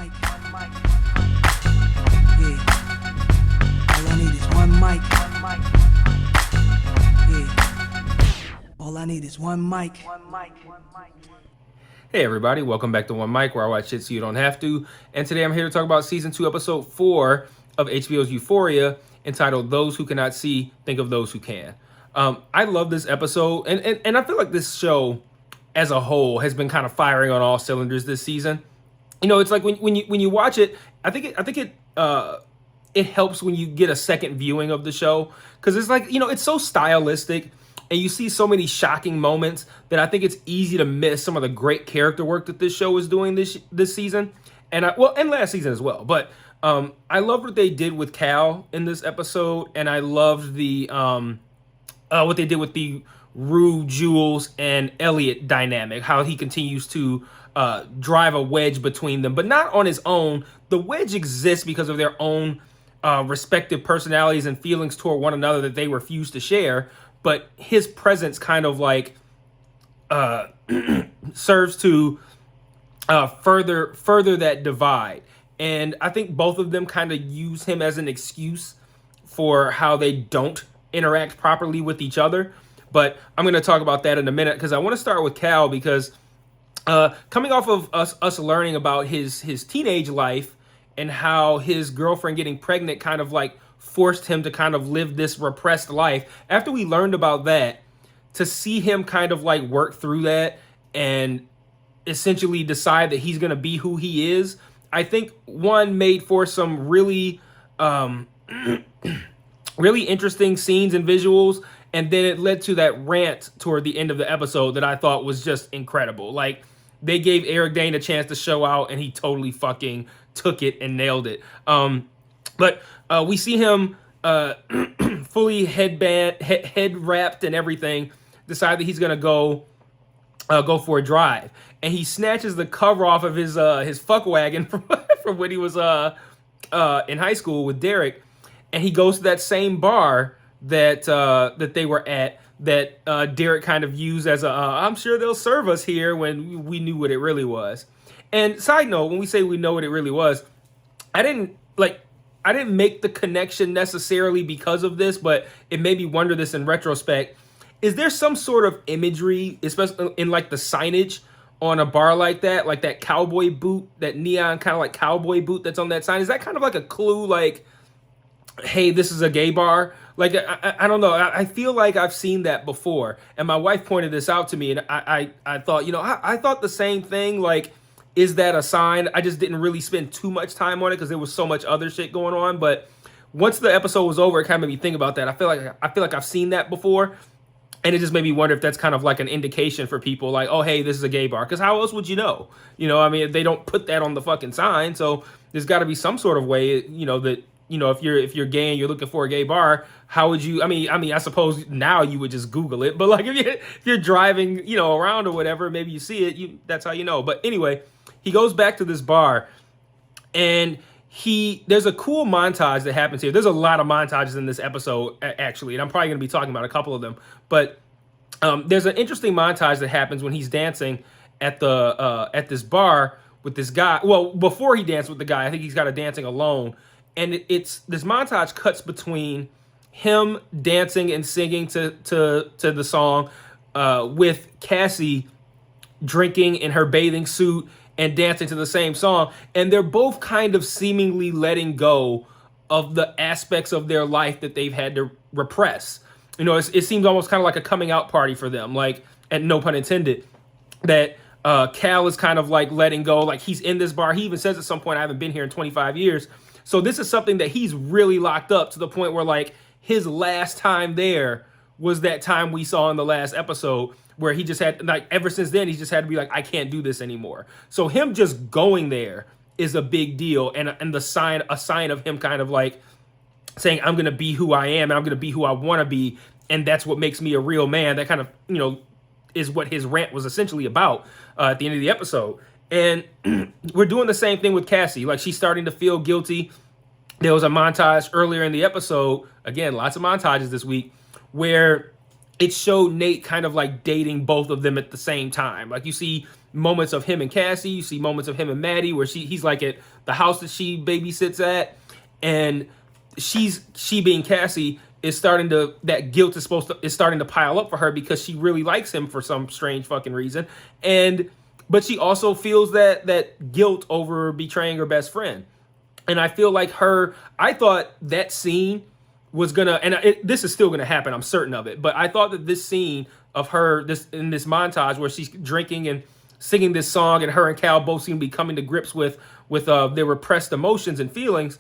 mic. Yeah. All I need is one mic. Yeah. All I need is one mic. Hey everybody, welcome back to One Mic, where I watch shit so you don't have to. And today I'm here to talk about Season 2, Episode 4 of HBO's Euphoria, entitled Those Who Cannot See, Think of Those Who Can. I love this episode, and I feel like this show as a whole has been kind of firing on all cylinders this season. You know, it's like when you watch it, I think it helps when you get a second viewing of the show, because it's like, you know, it's so stylistic and you see so many shocking moments that I think it's easy to miss some of the great character work that this show is doing this season, and last season as well. But I loved what they did with Cal in this episode, and I loved the what they did with the Rue, Jules, and Elliot dynamic, how he continues to drive a wedge between them, but not on his own. The wedge exists because of their own respective personalities and feelings toward one another that they refuse to share, but his presence kind of like serves to further that divide. And I think both of them kind of use him as an excuse for how they don't interact properly with each other. But I'm going to talk about that in a minute, because I want to start with Cal, because coming off of us learning about his teenage life and how his girlfriend getting pregnant kind of like forced him to kind of live this repressed life. After we learned about that, to see him kind of like work through that and essentially decide that he's going to be who he is, I think one made for some really really interesting scenes and visuals. And then it led to that rant toward the end of the episode that I thought was just incredible. Like, they gave Eric Dane a chance to show out, and he totally fucking took it and nailed it. But we see him fully head wrapped and everything, decide that he's gonna go for a drive, and he snatches the cover off of his fuck wagon from when he was in high school with Derek, and he goes to that same bar that they were at, that Derek kind of used as I'm sure they'll serve us here, when we knew what it really was. And side note, when we say we know what it really was, I didn't make the connection necessarily because of this, but it made me wonder this in retrospect. Is there some sort of imagery, especially in like the signage on a bar like that cowboy boot, that neon kind of like cowboy boot that's on that sign? Is that kind of like a clue, like, hey, this is a gay bar? Like, I don't know. I feel like I've seen that before. And my wife pointed this out to me, and I thought, you know, I thought the same thing. Like, is that a sign? I just didn't really spend too much time on it because there was so much other shit going on. But once the episode was over, it kind of made me think about that. I feel like I've seen that before. And it just made me wonder if that's kind of like an indication for people, like, oh, hey, this is a gay bar. Because how else would you know? You know, I mean, they don't put that on the fucking sign. So there's got to be some sort of way, you know, that, you know, if you're gay and you're looking for a gay bar, how would you? I mean, I suppose now you would just Google it. But like, if you're driving, you know, around or whatever, maybe you see it. That's how you know. But anyway, he goes back to this bar, and there's a cool montage that happens here. There's a lot of montages in this episode, actually, and I'm probably going to be talking about a couple of them. But there's an interesting montage that happens when he's dancing at this bar with this guy. Well, before he dances with the guy, I think he's got a dancing alone. And it's this montage cuts between him dancing and singing to the song with Cassie drinking in her bathing suit and dancing to the same song. And they're both kind of seemingly letting go of the aspects of their life that they've had to repress. You know, it seems almost kind of like a coming out party for them, like, and no pun intended, that Cal is kind of like letting go. Like, he's in this bar. He even says at some point, I haven't been here in 25 years. So this is something that he's really locked up to the point where, like, his last time there was that time we saw in the last episode, where he just had, like, ever since then, he's just had to be like, I can't do this anymore. So him just going there is a big deal, and a sign of him kind of like saying, I'm going to be who I am, and I'm going to be who I want to be, and that's what makes me a real man. That kind of, you know, is what his rant was essentially about at the end of the episode. And we're doing the same thing with Cassie. Like, she's starting to feel guilty. There was a montage earlier in the episode, again, lots of montages this week, where it showed Nate kind of like dating both of them at the same time. Like you see moments of him and Cassie, you see moments of him and Maddie where he's like at the house that she babysits at, and she being Cassie is starting to, that guilt is starting to pile up for her because she really likes him for some strange fucking reason. But she also feels that guilt over betraying her best friend. And I feel like I thought that scene was gonna, and this is still gonna happen, I'm certain of it. But I thought that this scene of her, in this montage where she's drinking and singing this song, and her and Cal both seem to be coming to grips with their repressed emotions and feelings,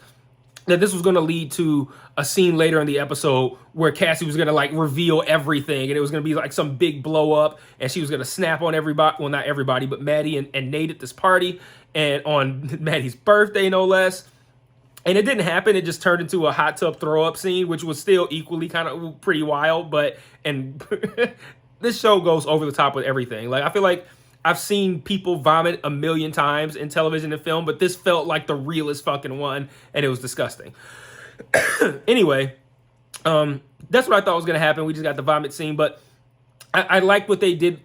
that this was going to lead to a scene later in the episode where Cassie was going to like reveal everything, and it was going to be like some big blow up, and she was going to snap on everybody, well, not everybody, but Maddie and Nate at this party, and on Maddie's birthday, no less. And it didn't happen. It just turned into a hot tub throw up scene, which was still equally kind of pretty wild. And this show goes over the top with everything. Like, I feel like I've seen people vomit a million times in television and film, but this felt like the realest fucking one, and it was disgusting. Anyway, that's what I thought was going to happen. We just got the vomit scene, but I like what they did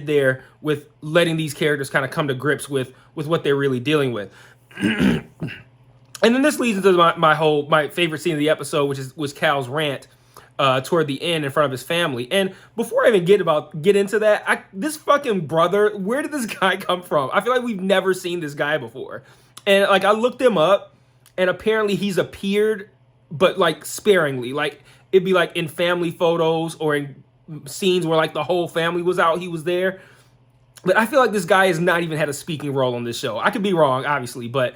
there with letting these characters kind of come to grips with what they're really dealing with. And then this leads into my favorite scene of the episode, which was Cal's rant toward the end in front of his family. And before I even get into that, this fucking brother, where did this guy come from? I feel like we've never seen this guy before. And like I looked him up, and apparently he's appeared, but like sparingly. Like it'd be like in family photos or in scenes where like the whole family was out, he was there. But I feel like this guy has not even had a speaking role on this show. I could be wrong, obviously, but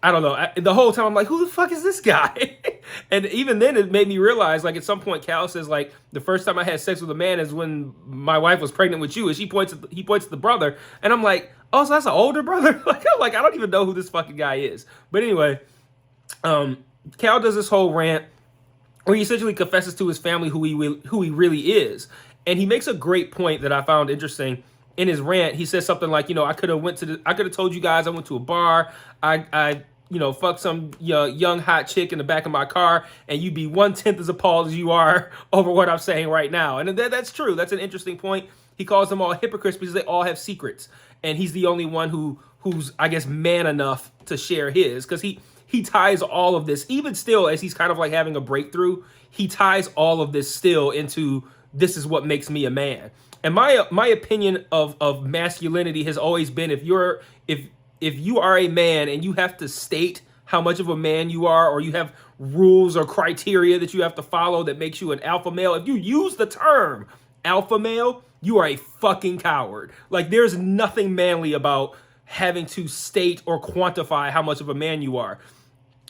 I don't know. The whole time I'm like, who the fuck is this guy? And even then it made me realize, like at some point Cal says like, the first time I had sex with a man is when my wife was pregnant with you. And he points at the brother. And I'm like, oh, so that's an older brother? I don't even know who this fucking guy is. But anyway, Cal does this whole rant where he essentially confesses to his family who he really is. And he makes a great point that I found interesting. In his rant, he says something like, I could have told you guys I went to a bar. I fuck some young hot chick in the back of my car, and you'd be 1/10 as appalled as you are over what I'm saying right now. And that's true. That's an interesting point. He calls them all hypocrites because they all have secrets, and he's the only one who's I guess man enough to share his, because he ties all of this, even still as he's kind of like having a breakthrough. He ties all of this still into, this is what makes me a man. And my opinion of masculinity has always been, if you are a man and you have to state how much of a man you are, or you have rules or criteria that you have to follow that makes you an alpha male, if you use the term alpha male, you are a fucking coward. Like, there's nothing manly about having to state or quantify how much of a man you are.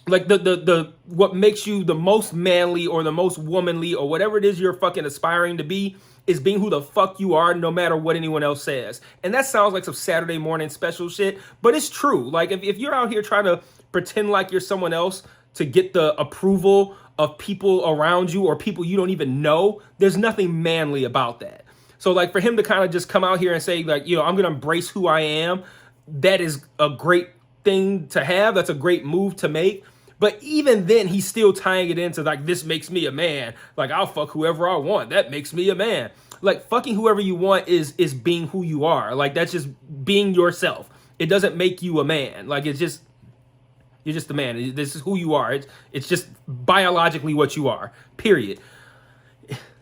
Like the what makes you the most manly or the most womanly or whatever it is you're fucking aspiring to be is being who the fuck you are, no matter what anyone else says. And that sounds like some Saturday morning special shit, but it's true. Like if you're out here trying to pretend like you're someone else to get the approval of people around you or people you don't even know, there's nothing manly about that. So like for him to kind of just come out here and say like, I'm going to embrace who I am, that is a great thing to have. That's a great move to make. But even then, he's still tying it into like, this makes me a man. Like, I'll fuck whoever I want. That makes me a man. Like, fucking whoever you want is being who you are. Like, that's just being yourself. It doesn't make you a man. Like, you're just a man. This is who you are. It's just biologically what you are. Period.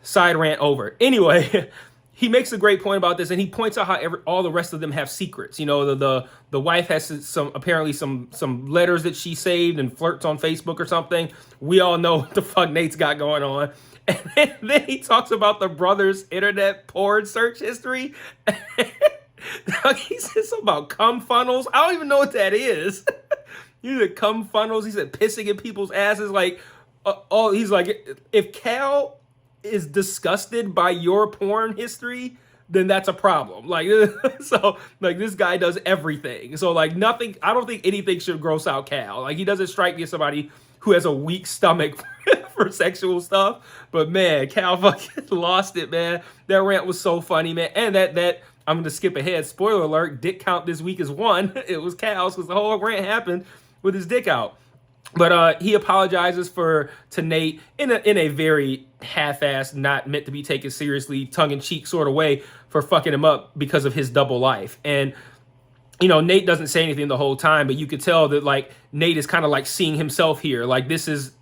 Side rant over. Anyway, he makes a great point about this, and he points out how all the rest of them have secrets. The wife has apparently some letters that she saved and flirts on Facebook or something. We all know what the fuck Nate's got going on. And then he talks about the brother's internet porn search history. He said something about cum funnels. I don't even know what that is. He said cum funnels. He said pissing in people's asses. Like, he's like, if Cal is disgusted by your porn history, then that's a problem. Like, so like this guy does everything. So like nothing, I don't think anything should gross out Cal. Like he doesn't strike me as somebody who has a weak stomach for sexual stuff. But man, Cal fucking lost it, man. That rant was so funny, man. And that I'm going to skip ahead. Spoiler alert, dick count this week is 1. It was Cal's because the whole rant happened with his dick out. But he apologizes to Nate in a very half-assed, not meant to be taken seriously, tongue-in-cheek sort of way for fucking him up because of his double life. And Nate doesn't say anything the whole time, but you could tell that like Nate is kind of like seeing himself here. Like this is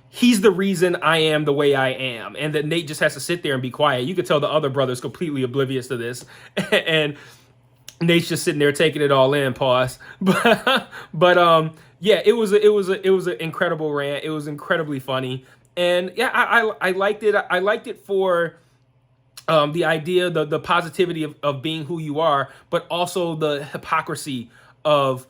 he's the reason I am the way I am, and that Nate just has to sit there and be quiet. You could tell the other brother's completely oblivious to this, and Nate's just sitting there taking it all in. Pause. But yeah, it was an incredible rant. It was incredibly funny, and yeah, I liked it. I liked it for the idea, the positivity of being who you are, but also the hypocrisy of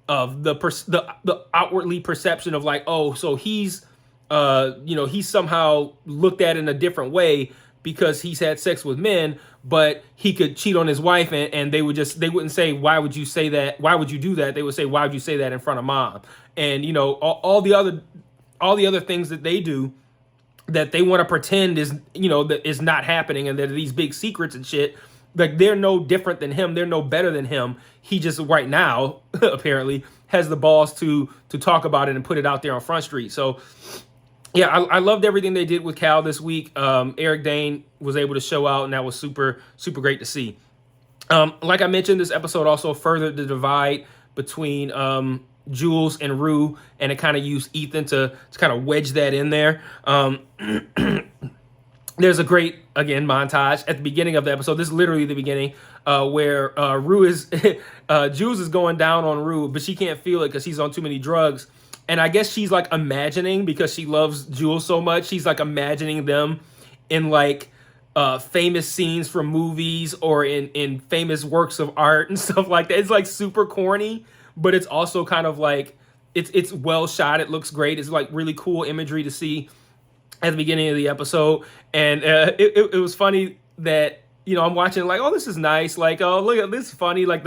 the outwardly perception of like, oh, so he's he's somehow looked at in a different way because he's had sex with men, but he could cheat on his wife, and they wouldn't say, why would you say that? Why would you do that? They would say, why would you say that in front of mom? And all the other things that they do that they want to pretend is that is not happening, and that are these big secrets and shit. Like they're no different than him. They're no better than him. He just right now apparently has the balls to talk about it and put it out there on Front Street. So yeah, I loved everything they did with Cal this week. Eric Dane was able to show out, and that was super, super great to see. Like I mentioned, this episode also furthered the divide between Jules and Rue, and it kind of used Ethan to kind of wedge that in there. There's a great, again, montage at the beginning of the episode. This is literally the beginning, where Jules is going down on Rue, but she can't feel it because she's on too many drugs. And I guess she's like imagining, because she loves Jules so much, she's like imagining them in like famous scenes from movies or in famous works of art and stuff like that. It's like super corny, but it's also kind of like it's well shot. It looks great. It's like really cool imagery to see at the beginning of the episode. And it was funny that I'm watching like, oh, this is nice. Like, oh, look at this, funny. Like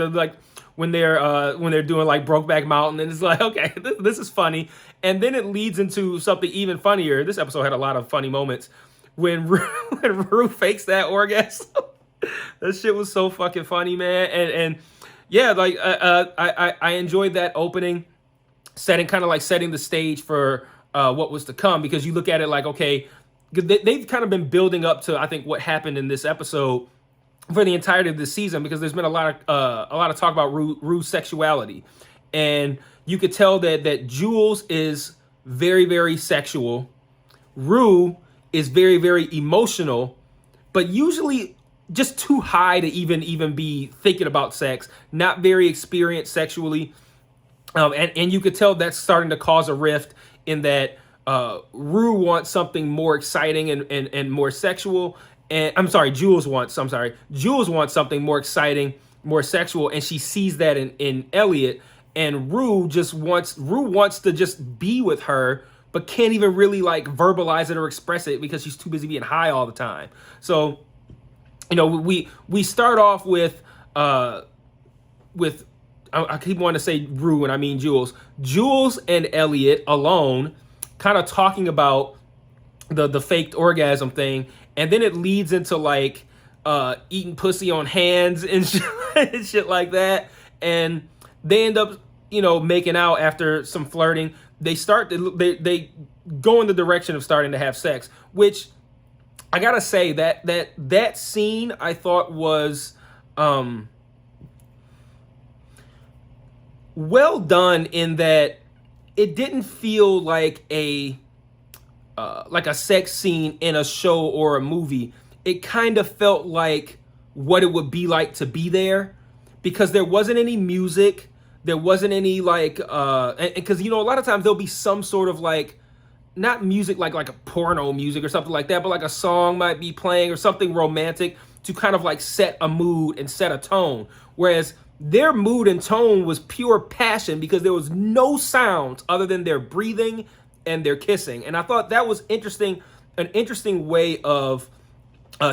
when they're doing like Brokeback Mountain, and it's like, okay, this is funny. And then it leads into something even funnier. This episode had a lot of funny moments when Rue fakes that orgasm. That shit was so fucking funny, man. And yeah, like I enjoyed that opening, setting the stage for what was to come, because you look at it like, okay, they've kind of been building up to, I think, what happened in this episode for the entirety of this season, because there's been a lot of talk about Rue's sexuality, and you could tell that Jules is very, very sexual. Rue is very, very emotional, but usually just too high to even be thinking about sex. Not very experienced sexually, and you could tell that's starting to cause a rift in that Rue wants something more exciting and more sexual. And Jules wants something more exciting, more sexual, and she sees that in Elliot. And Rue wants to just be with her, but can't even really like verbalize it or express it because she's too busy being high all the time. So, we start off with I keep wanting to say Rue and I mean Jules. Jules and Elliot alone, kind of talking about the faked orgasm thing. And then it leads into like eating pussy on hands and shit like that. And they end up, making out after some flirting. They go in the direction of starting to have sex, which I gotta say that scene I thought was well done, in that it didn't feel like a sex scene in a show or a movie. It kind of felt like what it would be like to be there, because there wasn't any music. There wasn't any like, because a lot of times there'll be some sort of like, not music like a porno music or something like that, but like a song might be playing or something romantic to kind of like set a mood and set a tone. Whereas their mood and tone was pure passion, because there was no sounds other than their breathing and their kissing. And I thought that was an interesting way of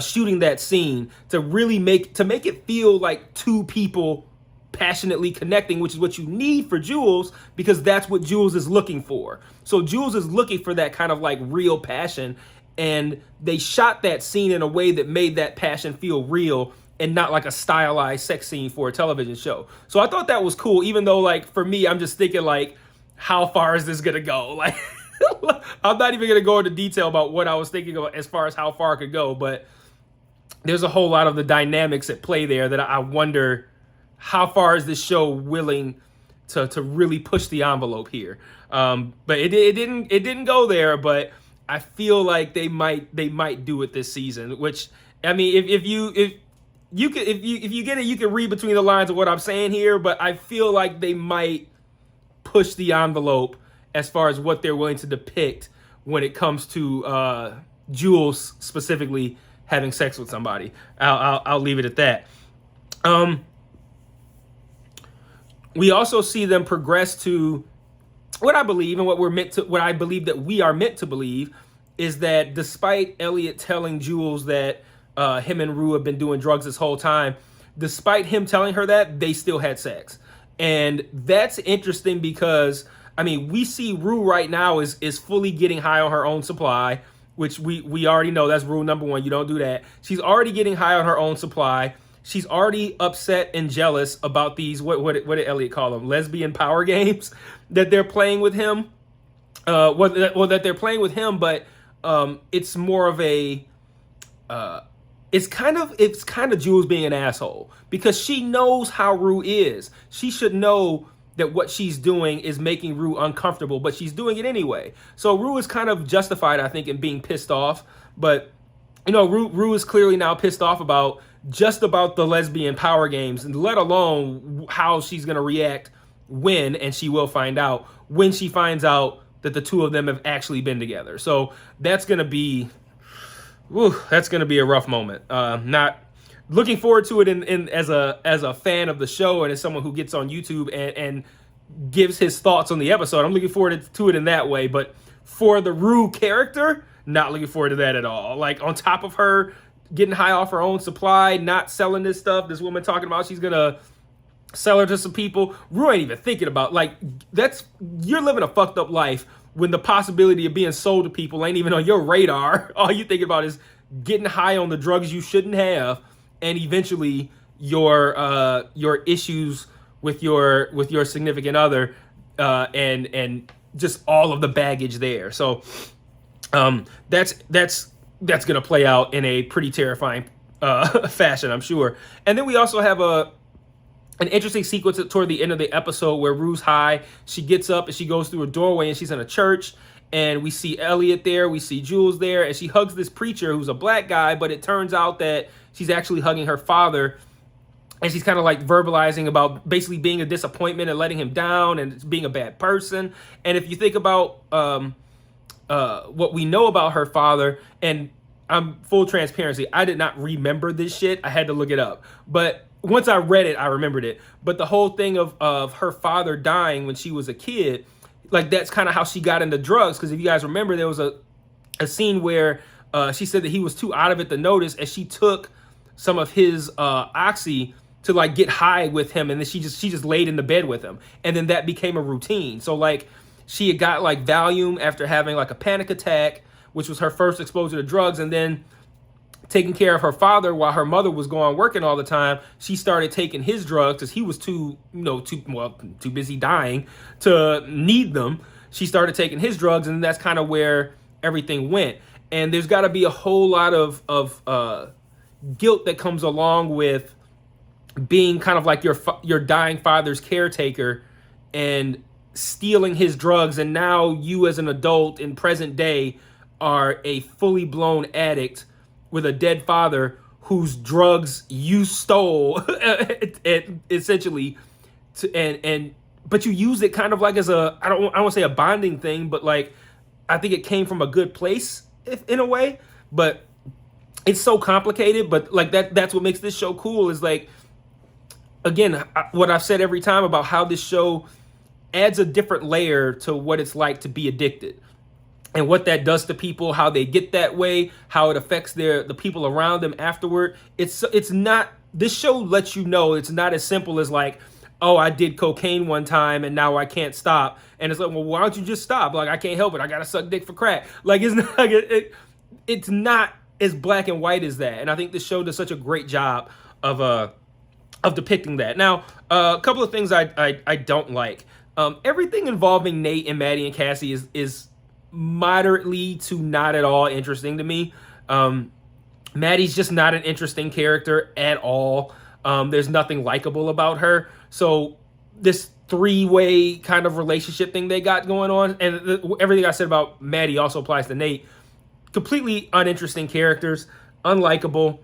shooting that scene, to really make it feel like two people passionately connecting, which is what you need for Jules, because that's what Jules is looking for. So Jules is looking for that kind of like real passion, and they shot that scene in a way that made that passion feel real, and not like a stylized sex scene for a television show. So I thought that was cool, even though like for me, I'm just thinking like, how far is this gonna go? Like, I'm not even gonna go into detail about what I was thinking of as far as how far it could go, but there's a whole lot of the dynamics at play there that I wonder how far is this show willing to really push the envelope here. But it didn't go there, but I feel like they might do it this season, which I mean, if you get it, you can read between the lines of what I'm saying here, but I feel like they might push the envelope as far as what they're willing to depict when it comes to Jules specifically having sex with somebody. I'll leave it at that. We also see them progress to what I believe and what I believe that we are meant to believe is that despite Elliot telling Jules that him and Rue have been doing drugs this whole time, despite him telling her that, they still had sex. And that's interesting because, I mean, we see Rue right now is fully getting high on her own supply, which we already know that's rule number one. You don't do that. She's already getting high on her own supply. She's already upset and jealous about these, what did Elliot call them? Lesbian power games that they're playing with him. That they're playing with him, but it's more of a, it's kind of Jules being an asshole because she knows how Rue is. She should know that what she's doing is making Rue uncomfortable, but she's doing it anyway. So Rue is kind of justified, I think, in being pissed off. But, you know, Rue is clearly now pissed off about the lesbian power games, and let alone how she's going to react when, and she will find out, when she finds out that the two of them have actually been together. So that's going to be a rough moment. Not looking forward to it as a fan of the show and as someone who gets on YouTube and gives his thoughts on the episode. I'm looking forward to it in that way. But for the Rue character, not looking forward to that at all. Like, on top of her getting high off her own supply, not selling this stuff, this woman talking about she's gonna sell her to some people. Rue ain't even thinking about, like, you're living a fucked up life when the possibility of being sold to people ain't even on your radar. All you think about is getting high on the drugs you shouldn't have, and eventually your issues with your significant other, and just all of the baggage there. So that's gonna play out in a pretty terrifying fashion, I'm sure. And then we also have an interesting sequence toward the end of the episode where Rue's high. She gets up and she goes through a doorway and she's in a church, and we see Elliot there, we see Jules there, and she hugs this preacher who's a black guy, but it turns out that she's actually hugging her father, and she's kind of like verbalizing about basically being a disappointment and letting him down and being a bad person. And if you think about what we know about her father, and I'm full transparency, I did not remember this shit. I had to look it up. But once I read it, I remembered it. But the whole thing of her father dying when she was a kid, like, that's kind of how she got into drugs. Because if you guys remember, there was a scene where she said that he was too out of it to notice, and she took some of his oxy to like get high with him, and then she just laid in the bed with him, and then that became a routine. So like, she had got like Valium after having like a panic attack, which was her first exposure to drugs, and then taking care of her father while her mother was going working all the time, she started taking his drugs because he was too busy dying to need them. She started taking his drugs, and that's kind of where everything went. And there's got to be a whole lot of guilt that comes along with being kind of like your dying father's caretaker and stealing his drugs, and now you as an adult in present day are a fully blown addict with a dead father whose drugs you stole essentially, but you use it kind of like as I don't want to say a bonding thing, but like, I think it came from a good place in a way. But it's so complicated. But like, that's what makes this show cool, is like, again, what I've said every time about how this show adds a different layer to what it's like to be addicted, and what that does to people, how they get that way, how it affects the people around them afterward. It's not, this show lets you know it's not as simple as like, oh, I did cocaine one time and now I can't stop. And it's like, well, why don't you just stop? Like, I can't help it. I gotta suck dick for crack. Like, it's not like it's not as black and white as that. And I think this show does such a great job of depicting that. Now, a couple of things I don't like. Everything involving Nate and Maddie and Cassie is moderately to not at all interesting to me. Maddie's just not an interesting character at all. There's nothing likable about her. So this three-way kind of relationship thing they got going on, and everything I said about Maddie also applies to Nate. Completely uninteresting characters, unlikable.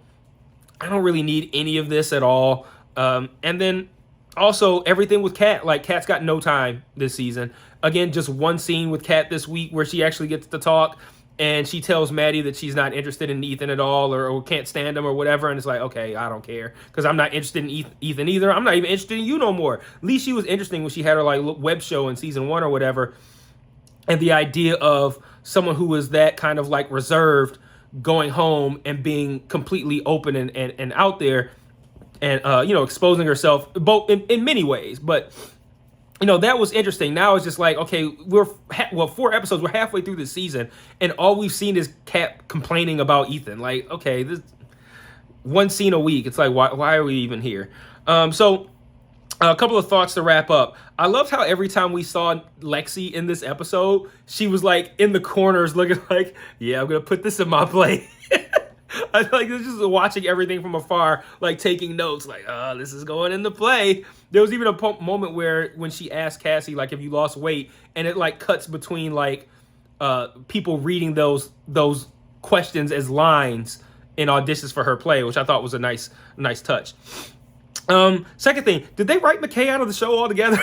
I don't really need any of this at all. And then also everything with Kat. Like, Kat's got no time this season. Again, just one scene with Kat this week where she actually gets to talk, and she tells Maddie that she's not interested in Ethan at all, or can't stand him or whatever. And it's like, okay, I don't care, because I'm not interested in Ethan either. I'm not even interested in you no more. At least she was interesting when she had her like web show in season 1 or whatever. And the idea of someone who was that kind of like reserved going home and being completely open and out there, and exposing herself both in many ways. But that was interesting. Now it's just like, okay, we're 4 episodes, we're halfway through this season, and all we've seen is Kat complaining about Ethan. Like, okay, this one scene a week. It's like, why are we even here? So a couple of thoughts to wrap up. I loved how every time we saw Lexi in this episode, she was like in the corners looking like, yeah, I'm gonna put this in my plate. I like just watching everything from afar, like taking notes, like, oh, this is going into play. There was even a moment where when she asked Cassie, like, have you lost weight? And it like cuts between like people reading those questions as lines in auditions for her play, which I thought was a nice touch. Second thing, did they write McKay out of the show altogether?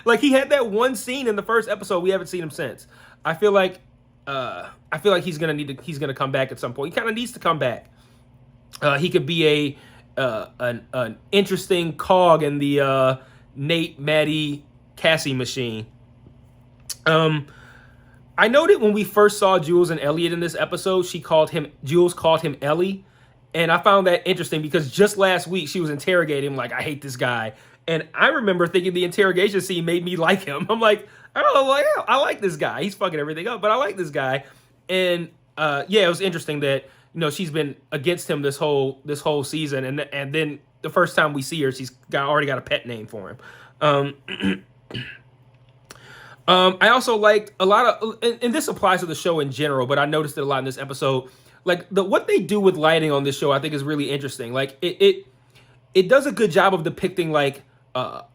Like, he had that one scene in the first episode. We haven't seen him since. I feel like he's gonna come back at some point. He kind of needs to come back. He could be an interesting cog in the Nate, Maddie, Cassie machine. I noted when we first saw Jules and Elliot in this episode, Jules called him Ellie. And I found that interesting because just last week she was interrogating him like, I hate this guy. And I remember thinking the interrogation scene made me like him. I'm like, I don't know, like, I like this guy. He's fucking everything up, but I like this guy. And it was interesting that she's been against him this whole season, and then the first time we see her, she's already got a pet name for him. I also liked a lot of, and this applies to the show in general, but I noticed it a lot in this episode. Like what they do with lighting on this show, I think is really interesting. Like it does a good job of depicting like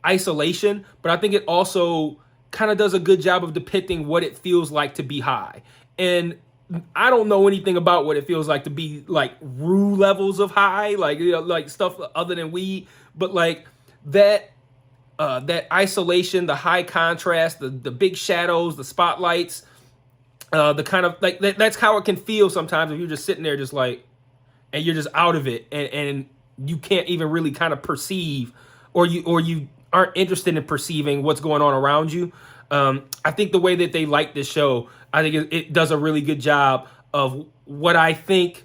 isolation, but I think it also kind of does a good job of depicting what it feels like to be high. And I don't know anything about what it feels like to be like Rue levels of high, like like stuff other than weed, but like that isolation, the high contrast, the big shadows, the spotlights. The kind of like that's how it can feel sometimes if you're just sitting there just like, and you're just out of it, and you can't even really kind of perceive, or you aren't interested in perceiving what's going on around you. I think the way that they light this show, I think it does a really good job of what I think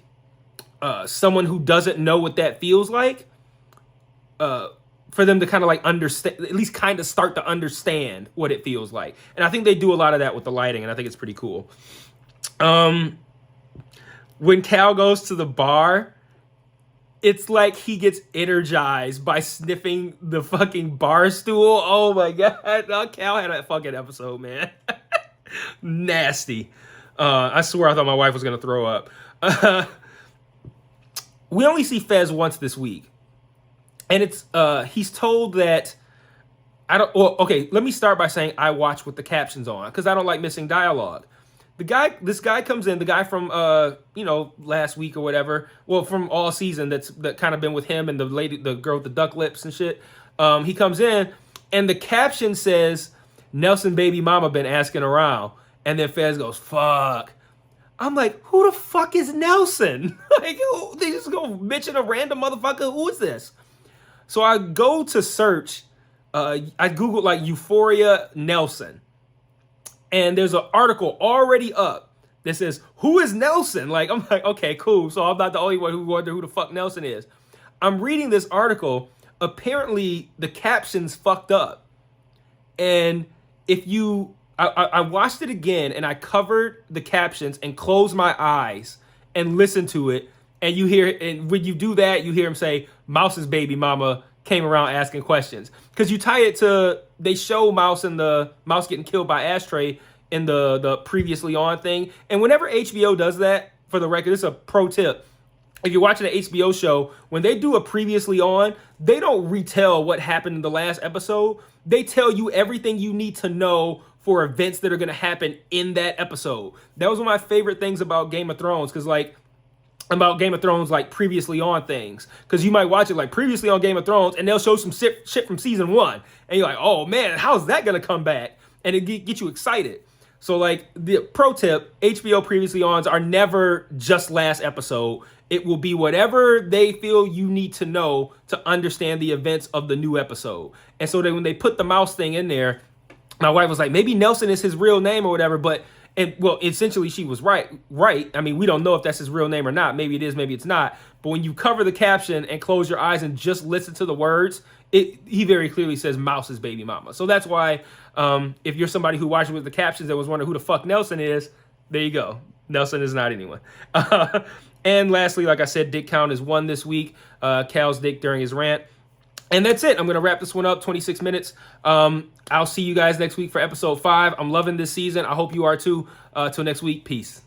someone who doesn't know what that feels like, for them to kind of like understand, at least kind of start to understand what it feels like. And I think they do a lot of that with the lighting, and I think it's pretty cool. When Cal goes to the bar, it's like he gets energized by sniffing the fucking bar stool. Oh my God. Cal had that fucking episode, man. Nasty. I swear I thought my wife was going to throw up. We only see Fez once this week. And it's he's told that let me start by saying I watch with the captions on because I don't like missing dialogue. This guy comes in, the guy from last week or whatever, well, from all season that kind of been with him and the girl with the duck lips and shit. He comes in and the caption says, Nelson baby mama been asking around, and then Fez goes, fuck. I'm like, who the fuck is Nelson? Like, they just go mention a random motherfucker. Who is this? So I go to search, I Googled like Euphoria Nelson. And there's an article already up that says, who is Nelson? Like, I'm like, okay, cool. So I'm not the only one who wonder who the fuck Nelson is. I'm reading this article. Apparently the captions fucked up. And I watched it again and I covered the captions and closed my eyes and listened to it. And you hear, and when you do that, you hear him say, Mouse's baby mama came around asking questions. Because you tie it to, they show Mouse and the Mouse getting killed by Ashtray in the previously on thing. And whenever HBO does that, for the record, this is a pro tip. If you're watching an HBO show, when they do a previously on, they don't retell what happened in the last episode. They tell you everything you need to know for events that are going to happen in that episode. That was one of my favorite things about Game of Thrones, because like previously on things, because you might watch it like previously on Game of Thrones and they'll show some shit from season 1 and you're like, oh man, how's that gonna come back? And it get you excited. So like, the pro tip, HBO previously ons are never just last episode. It will be whatever they feel you need to know to understand the events of the new episode. And so then when they put the Mouse thing in there, my wife was like, maybe Nelson is his real name or whatever, but essentially she was right. I mean, we don't know if that's his real name or not. Maybe it is, maybe it's not. But when you cover the caption and close your eyes and just listen to the words, he very clearly says Mouse's baby mama. So that's why if you're somebody who watches with the captions that was wondering who the fuck Nelson is, there you go. Nelson is not anyone. And lastly, like I said, dick count is 1 this week. Cal's dick during his rant. And that's it. I'm going to wrap this one up, 26 minutes. I'll see you guys next week for episode 5. I'm loving this season. I hope you are too. Till next week. Peace.